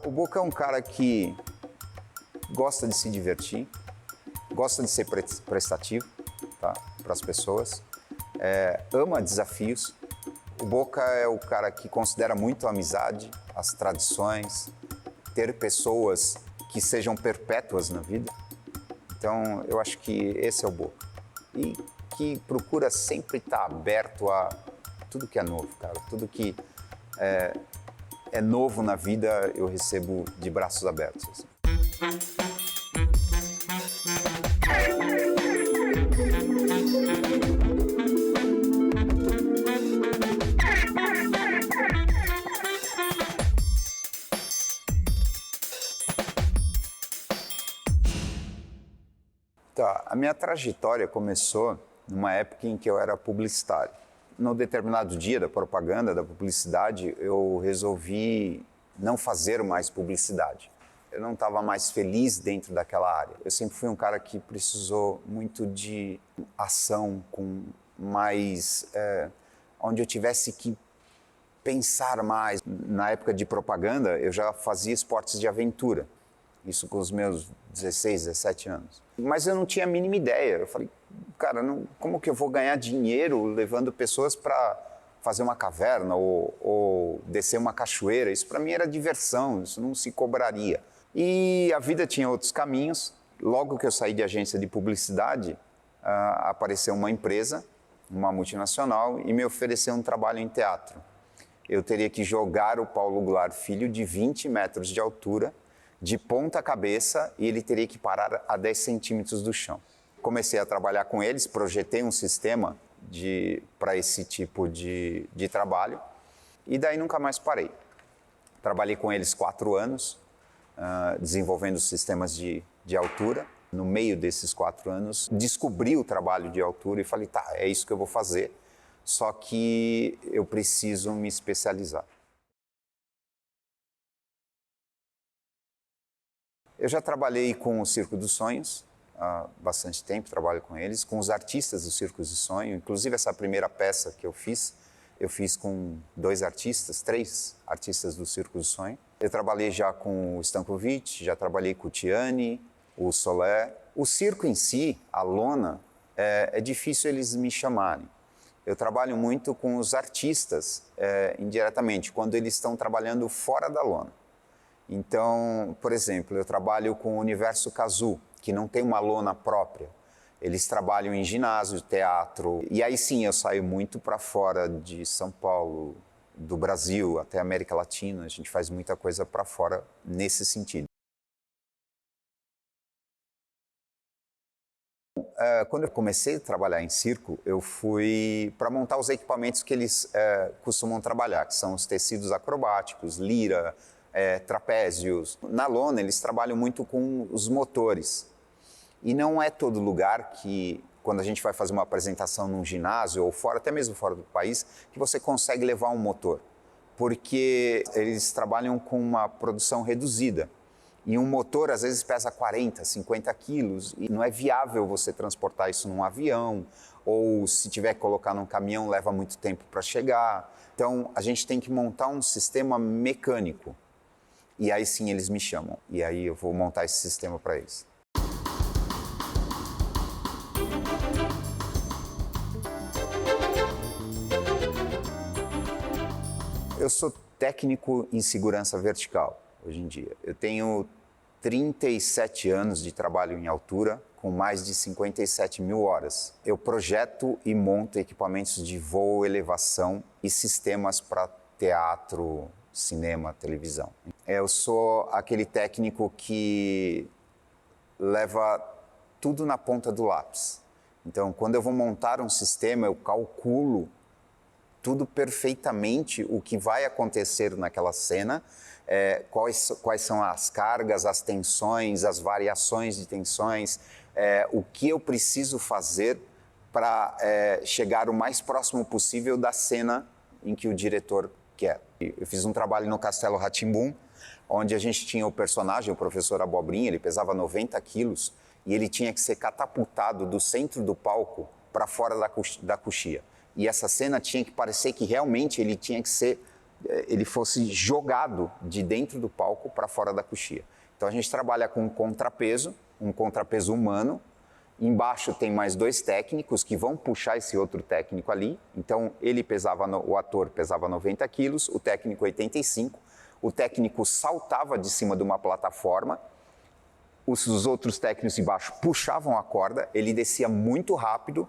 O Boca é um cara que gosta de se divertir, gosta de ser prestativo, tá, para as pessoas, ama desafios. O Boca é o cara que considera muito a amizade, as tradições, ter pessoas que sejam perpétuas na vida. Então, eu acho que esse é o Boca. E que procura sempre estar aberto a tudo que é novo, cara. Tudo que é novo na vida, eu recebo de braços abertos. Assim. Tá, a minha trajetória começou numa época em que eu era publicitário. Num determinado dia da propaganda, da publicidade, eu resolvi não fazer mais publicidade. Eu não estava mais feliz dentro daquela área. Eu sempre fui um cara que precisou muito de ação, com mais, onde eu tivesse que pensar mais. Na época de propaganda, eu já fazia esportes de aventura. Isso com os meus 16, 17 anos. Mas eu não tinha a mínima ideia. Eu falei, cara, como que eu vou ganhar dinheiro levando pessoas para fazer uma caverna ou descer uma cachoeira? Isso para mim era diversão, isso não se cobraria. E a vida tinha outros caminhos. Logo que eu saí de agência de publicidade, apareceu uma empresa, uma multinacional, e me ofereceu um trabalho em teatro. Eu teria que jogar o Paulo Goulart Filho de 20 metros de altura, de ponta cabeça, e ele teria que parar a 10 centímetros do chão. Comecei a trabalhar com eles, projetei um sistema para esse tipo de trabalho, e daí nunca mais parei. Trabalhei com eles 4 anos, desenvolvendo sistemas de altura. No meio desses 4 anos, descobri o trabalho de altura e falei, tá, é isso que eu vou fazer, só que eu preciso me especializar. Eu já trabalhei com o Circo dos Sonhos há bastante tempo, trabalho com eles, com os artistas do Circo dos Sonhos, inclusive essa primeira peça que eu fiz com 2 artistas, 3 artistas do Circo dos Sonhos. Eu trabalhei já com o Stankovic, já trabalhei com o Tiani, o Solé. O circo em si, a lona, é difícil eles me chamarem. Eu trabalho muito com os artistas indiretamente, quando eles estão trabalhando fora da lona. Então, por exemplo, eu trabalho com o Universo Cazzu, que não tem uma lona própria. Eles trabalham em ginásio, teatro, e aí sim eu saio muito para fora de São Paulo, do Brasil, até América Latina. A gente faz muita coisa para fora nesse sentido. Quando eu comecei a trabalhar em circo, eu fui para montar os equipamentos que eles costumam trabalhar, que são os tecidos acrobáticos, lira, trapézios. Na lona, eles trabalham muito com os motores. E não é todo lugar que, quando a gente vai fazer uma apresentação num ginásio ou fora, até mesmo fora do país, que você consegue levar um motor. Porque eles trabalham com uma produção reduzida. E um motor, às vezes, pesa 40, 50 quilos. E não é viável você transportar isso num avião. Ou, se tiver que colocar num caminhão, leva muito tempo para chegar. Então, a gente tem que montar um sistema mecânico. E aí sim eles me chamam. E aí eu vou montar esse sistema para eles. Eu sou técnico em segurança vertical hoje em dia. Eu tenho 37 anos de trabalho em altura, com mais de 57 mil horas. Eu projeto e monto equipamentos de voo, elevação e sistemas para teatro, cinema, televisão. Eu sou aquele técnico que leva tudo na ponta do lápis. Então, quando eu vou montar um sistema, eu calculo tudo perfeitamente o que vai acontecer naquela cena, quais são as cargas, as tensões, as variações de tensões, o que eu preciso fazer para chegar o mais próximo possível da cena em que o diretor quer. Eu fiz um trabalho no Castelo Rá-Tim-Bum, onde a gente tinha o personagem, o professor Abobrinha, ele pesava 90 quilos, e ele tinha que ser catapultado do centro do palco para fora da coxia. E essa cena tinha que parecer que realmente ele tinha que ser ele fosse jogado de dentro do palco para fora da coxia. Então a gente trabalha com um contrapeso humano. Embaixo tem mais 2 técnicos que vão puxar esse outro técnico ali. Então o ator pesava 90 quilos, o técnico 85. O técnico saltava de cima de uma plataforma. Os outros técnicos embaixo puxavam a corda, ele descia muito rápido.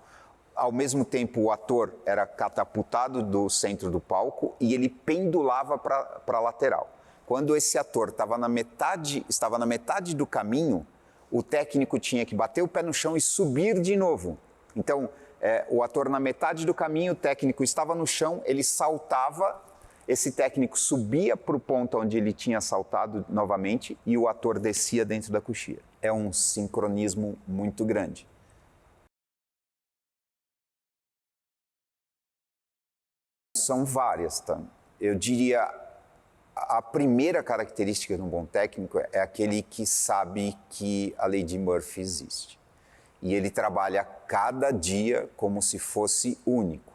Ao mesmo tempo, o ator era catapultado do centro do palco e ele pendulava para a lateral. Quando esse ator estava na metade do caminho, o técnico tinha que bater o pé no chão e subir de novo. Então, o ator na metade do caminho, o técnico estava no chão, ele saltava, esse técnico subia para o ponto onde ele tinha saltado novamente e o ator descia dentro da coxia. É um sincronismo muito grande. São várias, tá? Eu diria, a primeira característica de um bom técnico é aquele que sabe que a lei de Murphy existe. E ele trabalha cada dia como se fosse único.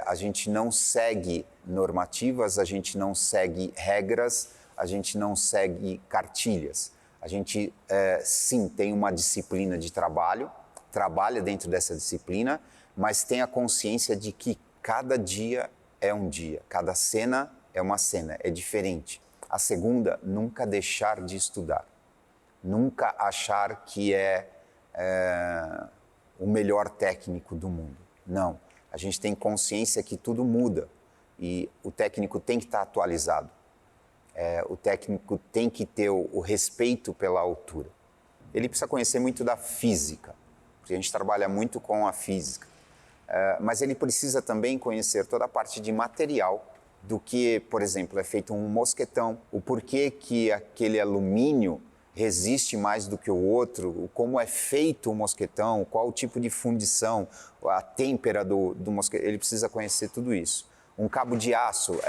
A gente não segue normativas, a gente não segue regras, a gente não segue cartilhas. A gente, sim, tem uma disciplina de trabalho, trabalha dentro dessa disciplina, mas tem a consciência de que cada dia é um dia, cada cena é uma cena, é diferente. A segunda, nunca deixar de estudar, nunca achar que é o melhor técnico do mundo. Não, a gente tem consciência que tudo muda e o técnico tem que estar atualizado. O técnico tem que ter o respeito pela altura. Ele precisa conhecer muito da física, porque a gente trabalha muito com a física. Mas ele precisa também conhecer toda a parte de material, do que, por exemplo, é feito um mosquetão, o porquê que aquele alumínio resiste mais do que o outro, como é feito o mosquetão, qual o tipo de fundição, a têmpera do mosquetão, ele precisa conhecer tudo isso. Um cabo de aço,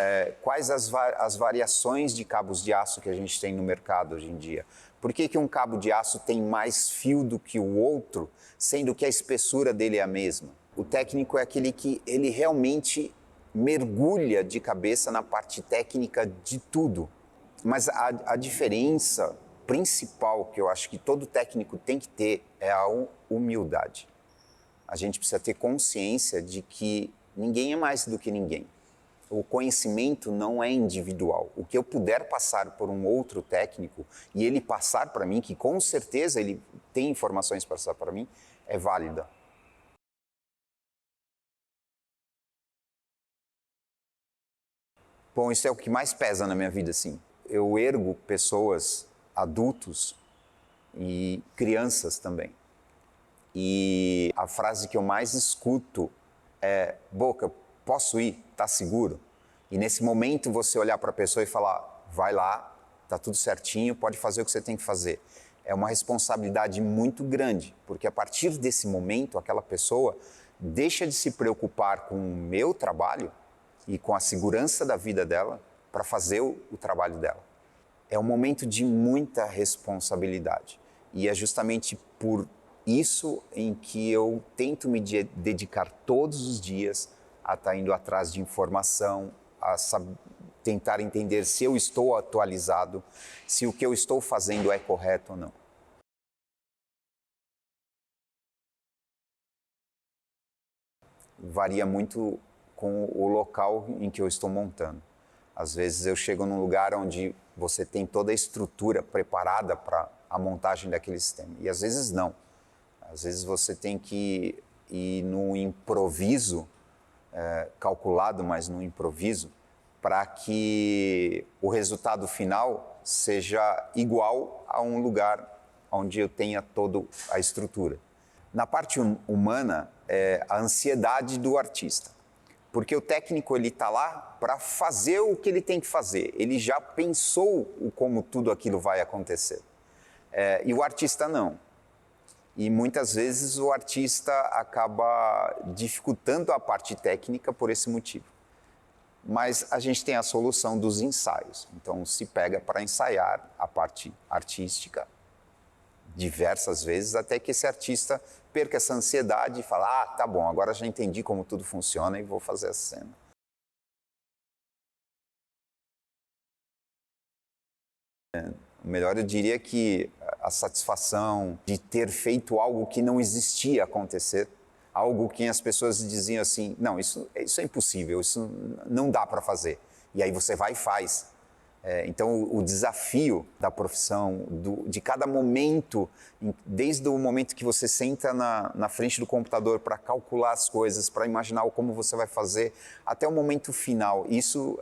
quais as variações de cabos de aço que a gente tem no mercado hoje em dia? Por que um cabo de aço tem mais fio do que o outro, sendo que a espessura dele é a mesma? O técnico é aquele que ele realmente mergulha de cabeça na parte técnica de tudo. Mas a diferença principal que eu acho que todo técnico tem que ter é a humildade. A gente precisa ter consciência de que ninguém é mais do que ninguém. O conhecimento não é individual. O que eu puder passar por um outro técnico e ele passar para mim, que com certeza ele tem informações para passar para mim, é válida. Bom, isso é o que mais pesa na minha vida, sim. Eu ergo pessoas, adultos e crianças também. E a frase que eu mais escuto é: Boca, posso ir? Tá seguro? E nesse momento você olhar para a pessoa e falar: vai lá, tá tudo certinho, pode fazer o que você tem que fazer. É uma responsabilidade muito grande, porque a partir desse momento aquela pessoa deixa de se preocupar com o meu trabalho e com a segurança da vida dela para fazer o trabalho dela. É um momento de muita responsabilidade e é justamente por isso em que eu tento me dedicar todos os dias a estar indo atrás de informação, a tentar entender se eu estou atualizado, se o que eu estou fazendo é correto ou não. Varia muito com o local em que eu estou montando. Às vezes eu chego num lugar onde você tem toda a estrutura preparada para a montagem daquele sistema. E às vezes não. Às vezes você tem que ir no improviso, calculado, mas no improviso, para que o resultado final seja igual a um lugar onde eu tenha toda a estrutura. Na parte humana, é a ansiedade do artista. Porque o técnico ele está lá para fazer o que ele tem que fazer. Ele já pensou como tudo aquilo vai acontecer. E o artista não. E muitas vezes o artista acaba dificultando a parte técnica por esse motivo. Mas a gente tem a solução dos ensaios. Então se pega para ensaiar a parte artística diversas vezes até que esse artista perca essa ansiedade e fala: ah, tá bom, agora já entendi como tudo funciona e vou fazer essa cena. Melhor, eu diria que a satisfação de ter feito algo que não existia acontecer, algo que as pessoas diziam assim, não, isso é impossível, isso não dá para fazer. E aí você vai e faz. Então, o desafio da profissão, de cada momento, desde o momento que você senta na frente do computador para calcular as coisas, para imaginar como você vai fazer, até o momento final, isso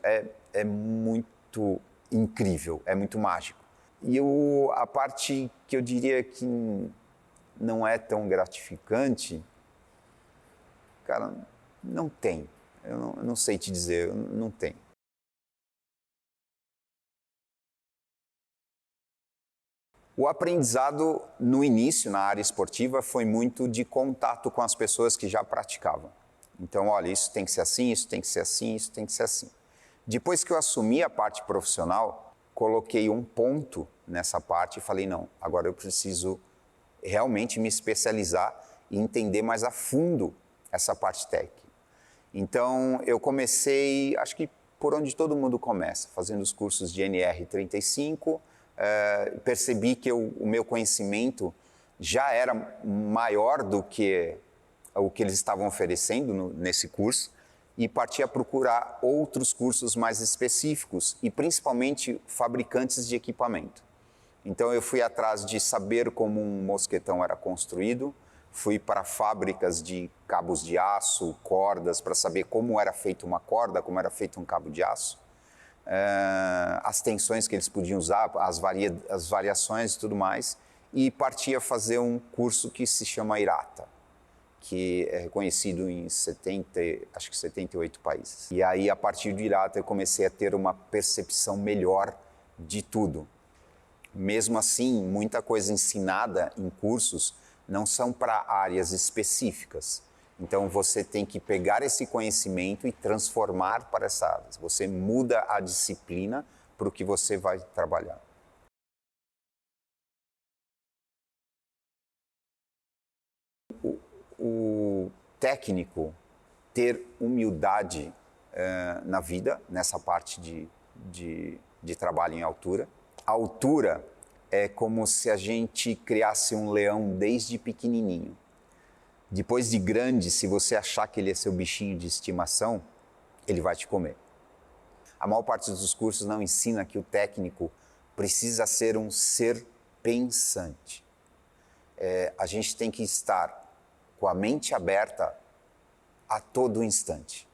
é muito incrível, é muito mágico. E a parte que eu diria que não é tão gratificante, cara, não tem. Eu não sei te dizer, não tem. O aprendizado no início, na área esportiva, foi muito de contato com as pessoas que já praticavam. Então, olha, isso tem que ser assim, isso tem que ser assim, isso tem que ser assim. Depois que eu assumi a parte profissional, coloquei um ponto nessa parte e falei, não, agora eu preciso realmente me especializar e entender mais a fundo essa parte técnica. Então, eu comecei, acho que por onde todo mundo começa, fazendo os cursos de NR35, percebi que o meu conhecimento já era maior do que o que eles estavam oferecendo nesse curso e parti a procurar outros cursos mais específicos e principalmente fabricantes de equipamento. Então eu fui atrás de saber como um mosquetão era construído, fui para fábricas de cabos de aço, cordas, para saber como era feita uma corda, como era feito um cabo de aço. As tensões que eles podiam usar, as variações e tudo mais, e parti a fazer um curso que se chama IRATA, que é reconhecido em 78 países. E aí, a partir do IRATA, eu comecei a ter uma percepção melhor de tudo. Mesmo assim, muita coisa ensinada em cursos não são para áreas específicas. Então, você tem que pegar esse conhecimento e transformar para essa área. Você muda a disciplina para o que você vai trabalhar. O técnico ter humildade na vida, nessa parte de trabalho em altura. A altura é como se a gente criasse um leão desde pequenininho. Depois de grande, se você achar que ele é seu bichinho de estimação, ele vai te comer. A maior parte dos cursos não ensina que o técnico precisa ser um ser pensante. A gente tem que estar com a mente aberta a todo instante.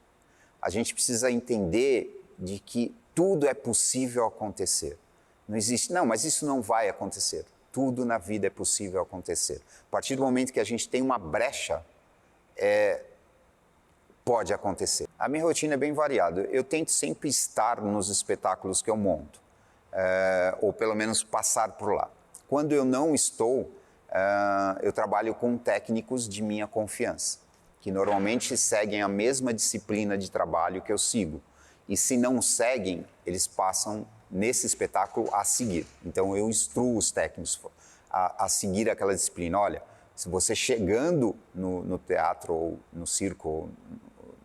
A gente precisa entender de que tudo é possível acontecer. Não existe, não, mas isso não vai acontecer. Tudo na vida é possível acontecer. A partir do momento que a gente tem uma brecha, pode acontecer. A minha rotina é bem variada. Eu tento sempre estar nos espetáculos que eu monto, ou pelo menos passar por lá. Quando eu não estou, eu trabalho com técnicos de minha confiança, que normalmente seguem a mesma disciplina de trabalho que eu sigo. E se não seguem, eles passam nesse espetáculo a seguir. Então eu instruo os técnicos a seguir aquela disciplina. Olha, se você chegando no teatro ou no circo ou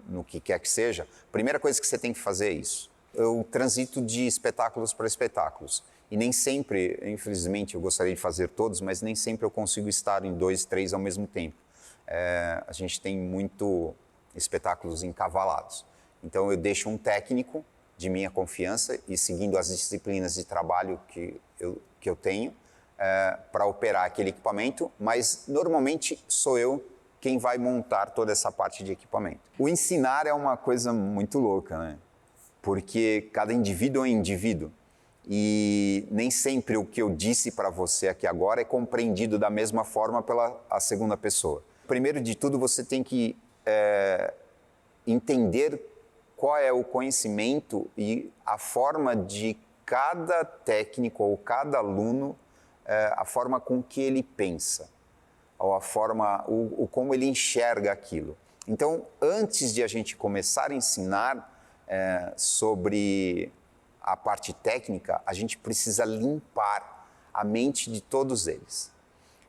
no que quer que seja, a primeira coisa que você tem que fazer é isso. Eu transito de espetáculos para espetáculos. E nem sempre, infelizmente, eu gostaria de fazer todos, mas nem sempre eu consigo estar em 2, 3 ao mesmo tempo. A gente tem muito espetáculos encavalados. Então eu deixo um técnico de minha confiança e seguindo as disciplinas de trabalho que eu tenho para operar aquele equipamento, mas normalmente sou eu quem vai montar toda essa parte de equipamento. O ensinar é uma coisa muito louca, né? Porque cada indivíduo é indivíduo e nem sempre o que eu disse para você aqui agora é compreendido da mesma forma pela segunda pessoa. Primeiro de tudo, você tem que entender qual é o conhecimento e a forma de cada técnico ou cada aluno, a forma com que ele pensa, ou a forma, como ele enxerga aquilo. Então, antes de a gente começar a ensinar sobre a parte técnica, a gente precisa limpar a mente de todos eles.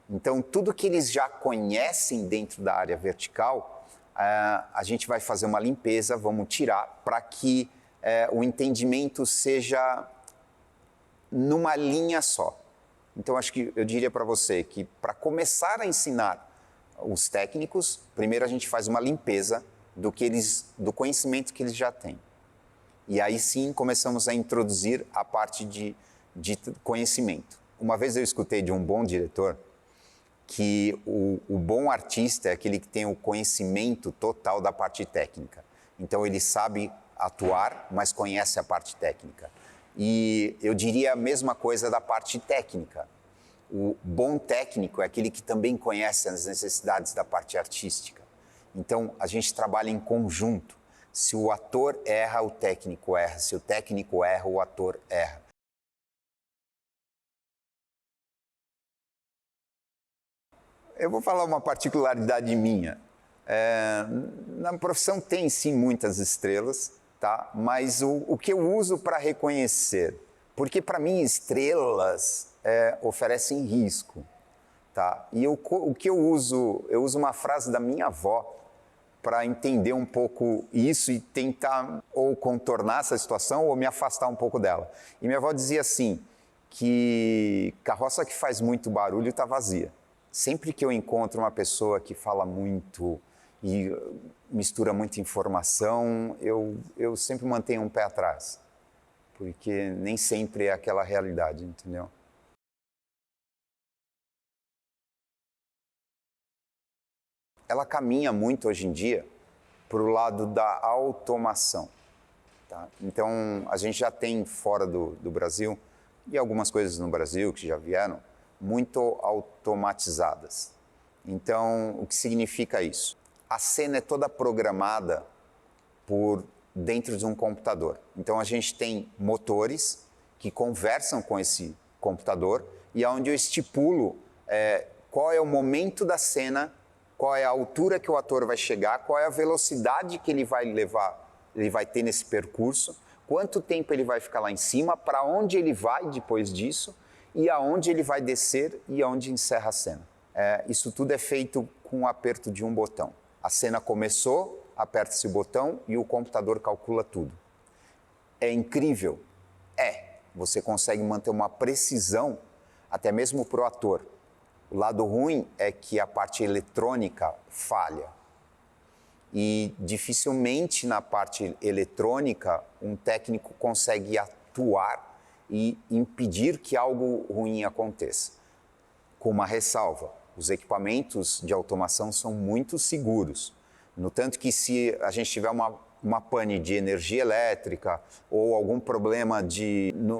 Então, tudo que eles já conhecem dentro da área vertical, a gente vai fazer uma limpeza, vamos tirar, para que o entendimento seja numa linha só. Então, acho que eu diria para você que, para começar a ensinar os técnicos, primeiro a gente faz uma limpeza do conhecimento que eles já têm. E aí sim começamos a introduzir a parte de conhecimento. Uma vez eu escutei de um bom diretor que o bom artista é aquele que tem o conhecimento total da parte técnica. Então ele sabe atuar, mas conhece a parte técnica. E eu diria a mesma coisa da parte técnica. O bom técnico é aquele que também conhece as necessidades da parte artística. Então, a gente trabalha em conjunto. Se o ator erra, o técnico erra. Se o técnico erra, o ator erra. Eu vou falar uma particularidade minha. Na profissão tem sim muitas estrelas, tá? Mas o que eu uso para reconhecer? Porque para mim estrelas oferecem risco, tá? E o que eu uso uma frase da minha avó para entender um pouco isso e tentar ou contornar essa situação ou me afastar um pouco dela. E minha avó dizia assim, que carroça que faz muito barulho está vazia. Sempre que eu encontro uma pessoa que fala muito e mistura muita informação, eu sempre mantenho um pé atrás, porque nem sempre é aquela realidade, entendeu? Ela caminha muito hoje em dia para o lado da automação. Tá? Então, a gente já tem fora do Brasil, e algumas coisas no Brasil que já vieram, muito automatizadas. Então, o que significa isso? A cena é toda programada por dentro de um computador. Então, a gente tem motores que conversam com esse computador e é onde eu estipulo qual é o momento da cena, qual é a altura que o ator vai chegar, qual é a velocidade que ele vai levar, ele vai ter nesse percurso, quanto tempo ele vai ficar lá em cima, para onde ele vai depois disso, e aonde ele vai descer e aonde encerra a cena. Isso tudo é feito com o aperto de um botão. A cena começou, aperta-se o botão e o computador calcula tudo. É incrível? Você consegue manter uma precisão, até mesmo para o ator. O lado ruim é que a parte eletrônica falha. E dificilmente na parte eletrônica um técnico consegue atuar e impedir que algo ruim aconteça. Com uma ressalva, os equipamentos de automação são muito seguros. No tanto que se a gente tiver uma pane de energia elétrica ou algum problema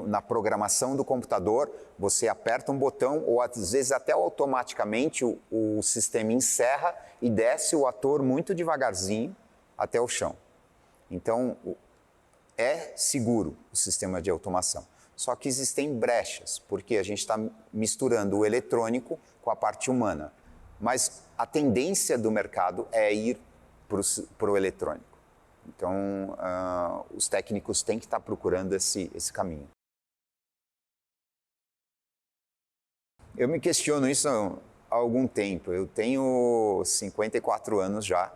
na programação do computador, você aperta um botão ou às vezes até automaticamente o sistema encerra e desce o ator muito devagarzinho até o chão. Então, é seguro o sistema de automação. Só que existem brechas, porque a gente está misturando o eletrônico com a parte humana. Mas a tendência do mercado é ir para o eletrônico. Então, os técnicos têm que estar procurando esse caminho. Eu me questiono isso há algum tempo. Eu tenho 54 anos já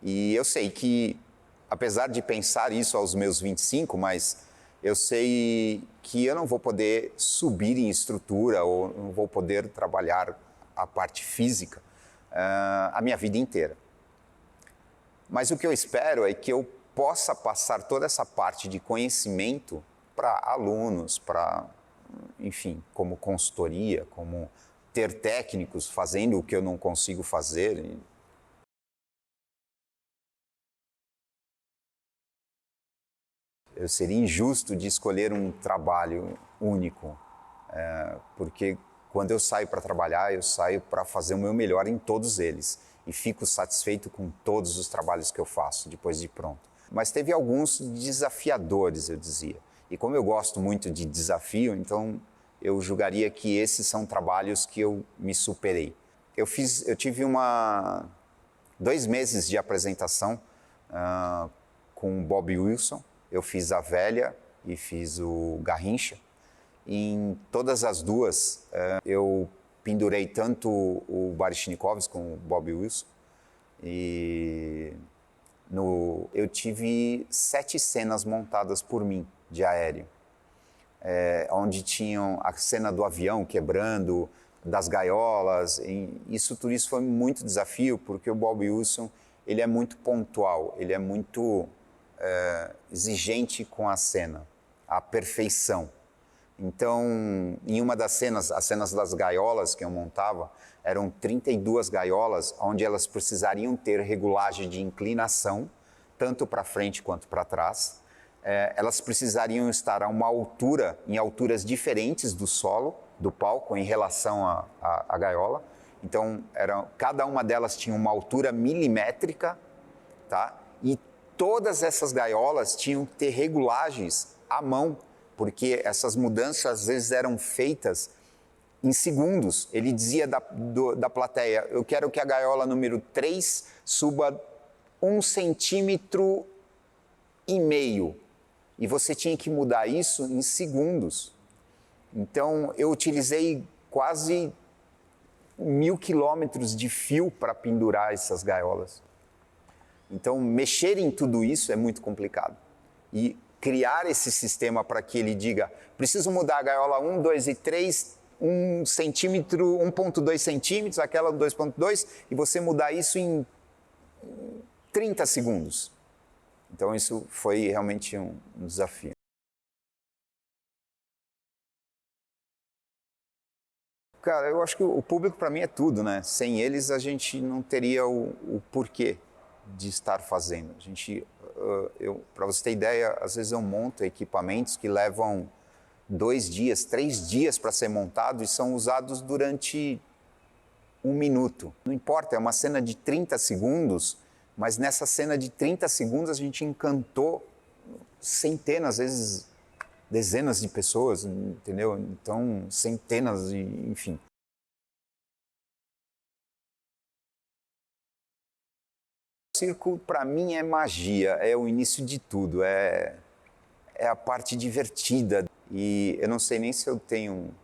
e eu sei que, apesar de pensar isso aos meus 25, mas eu sei que eu não vou poder subir em estrutura ou não vou poder trabalhar a parte física a minha vida inteira. Mas o que eu espero é que eu possa passar toda essa parte de conhecimento para alunos, enfim, como consultoria, como ter técnicos fazendo o que eu não consigo fazer. Eu seria injusto de escolher um trabalho único, porque quando eu saio para trabalhar, eu saio para fazer o meu melhor em todos eles e fico satisfeito com todos os trabalhos que eu faço depois de pronto. Mas teve alguns desafiadores, eu dizia. E como eu gosto muito de desafio, então eu julgaria que esses são trabalhos que eu me superei. Eu tive 2 meses de apresentação com o Bob Wilson. Eu fiz a Velha e fiz o Garrincha. Em todas as duas, eu pendurei tanto o Baryshnikovs como o Bob Wilson. E eu tive 7 cenas montadas por mim de aéreo. onde tinham a cena do avião quebrando, das gaiolas. Tudo isso foi muito desafio, porque o Bob Wilson ele é muito pontual, ele é muito exigente com a cena, a perfeição. Então, em uma das cenas, as cenas das gaiolas que eu montava, eram 32 gaiolas, onde elas precisariam ter regulagem de inclinação, tanto para frente quanto para trás. Elas precisariam estar a uma altura, em alturas diferentes do solo, do palco, em relação à gaiola. Então, cada uma delas tinha uma altura milimétrica, tá? E todas essas gaiolas tinham que ter regulagens à mão, porque essas mudanças às vezes eram feitas em segundos. Ele dizia da plateia, eu quero que a gaiola número 3 suba 1,5 centímetro. E você tinha que mudar isso em segundos. Então, eu utilizei quase 1.000 quilômetros de fio para pendurar essas gaiolas. Então, mexer em tudo isso é muito complicado. E criar esse sistema para que ele diga, preciso mudar a gaiola 1, 2 e 3, 1 centímetro, 1,2 centímetros, aquela 2,2, e você mudar isso em 30 segundos. Então, isso foi realmente um desafio. Cara, eu acho que o público para mim é tudo, né? Sem eles a gente não teria o porquê de estar fazendo. Para você ter ideia, às vezes eu monto equipamentos que levam 2 dias, 3 dias para ser montado e são usados durante 1 minuto. Não importa, é uma cena de 30 segundos, mas nessa cena de 30 segundos a gente encantou centenas, às vezes dezenas de pessoas, entendeu? Então, centenas, enfim. O circo, para mim, é magia, é o início de tudo, é a parte divertida. E eu não sei nem se eu tenho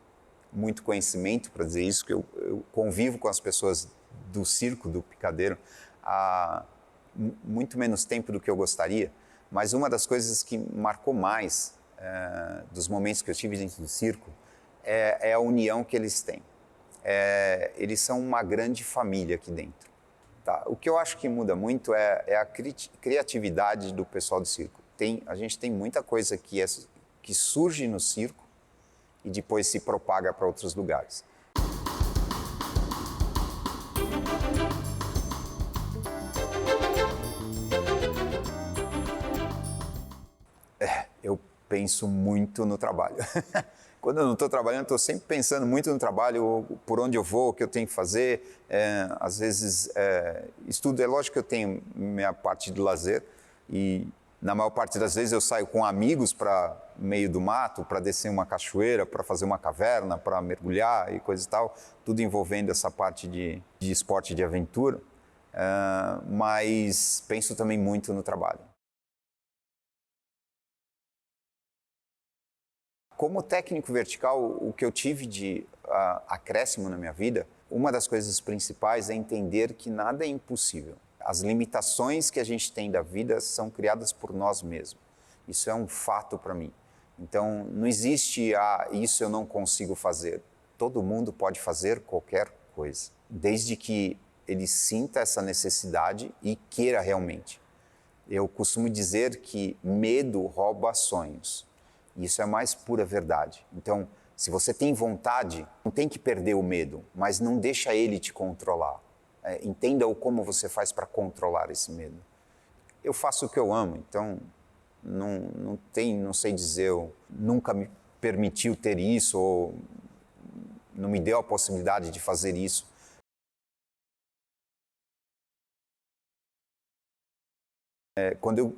muito conhecimento para dizer isso, que eu convivo com as pessoas do circo, do picadeiro, há muito menos tempo do que eu gostaria, mas uma das coisas que marcou mais dos momentos que eu tive dentro do circo é a união que eles têm. Eles são uma grande família aqui dentro. Tá? O que eu acho que muda muito é a criatividade do pessoal do circo. A gente tem muita coisa que surge no circo e depois se propaga para outros lugares. Eu penso muito no trabalho. Quando eu não estou trabalhando, estou sempre pensando muito no trabalho, por onde eu vou, o que eu tenho que fazer. Às vezes, estudo. É lógico que eu tenho minha parte de lazer e, na maior parte das vezes, eu saio com amigos para meio do mato, para descer uma cachoeira, para fazer uma caverna, para mergulhar e coisa e tal, tudo envolvendo essa parte de esporte de aventura. Mas penso também muito no trabalho. Como técnico vertical, o que eu tive de acréscimo na minha vida, uma das coisas principais é entender que nada é impossível. As limitações que a gente tem da vida são criadas por nós mesmos. Isso é um fato para mim. Então, não existe, isso eu não consigo fazer. Todo mundo pode fazer qualquer coisa, desde que ele sinta essa necessidade e queira realmente. Eu costumo dizer que medo rouba sonhos. Isso é a mais pura verdade. Então, se você tem vontade, não tem que perder o medo, mas não deixa ele te controlar. Entenda como você faz para controlar esse medo. Eu faço o que eu amo, então não sei dizer, eu nunca me permitiu ter isso ou não me deu a possibilidade de fazer isso.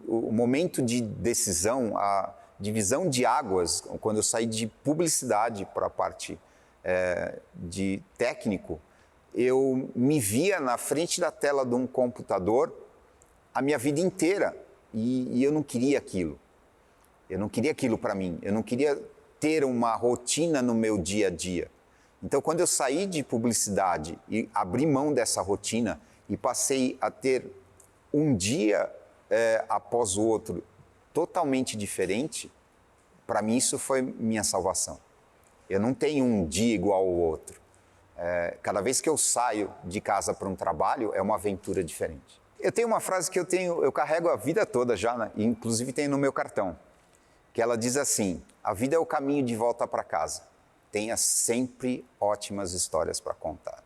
O momento de decisão, a divisão de águas, quando eu saí de publicidade para a parte de técnico, eu me via na frente da tela de um computador a minha vida inteira e eu não queria aquilo. Eu não queria aquilo para mim, eu não queria ter uma rotina no meu dia a dia. Então, quando eu saí de publicidade e abri mão dessa rotina e passei a ter um dia após o outro totalmente diferente, Para mim, isso foi minha salvação. Eu não tenho um dia igual ao outro. Cada vez que eu saio de casa para um trabalho, é uma aventura diferente. Eu tenho uma frase que eu carrego a vida toda já, né? Inclusive tem no meu cartão, que ela diz assim: a vida é o caminho de volta para casa. Tenha sempre ótimas histórias para contar.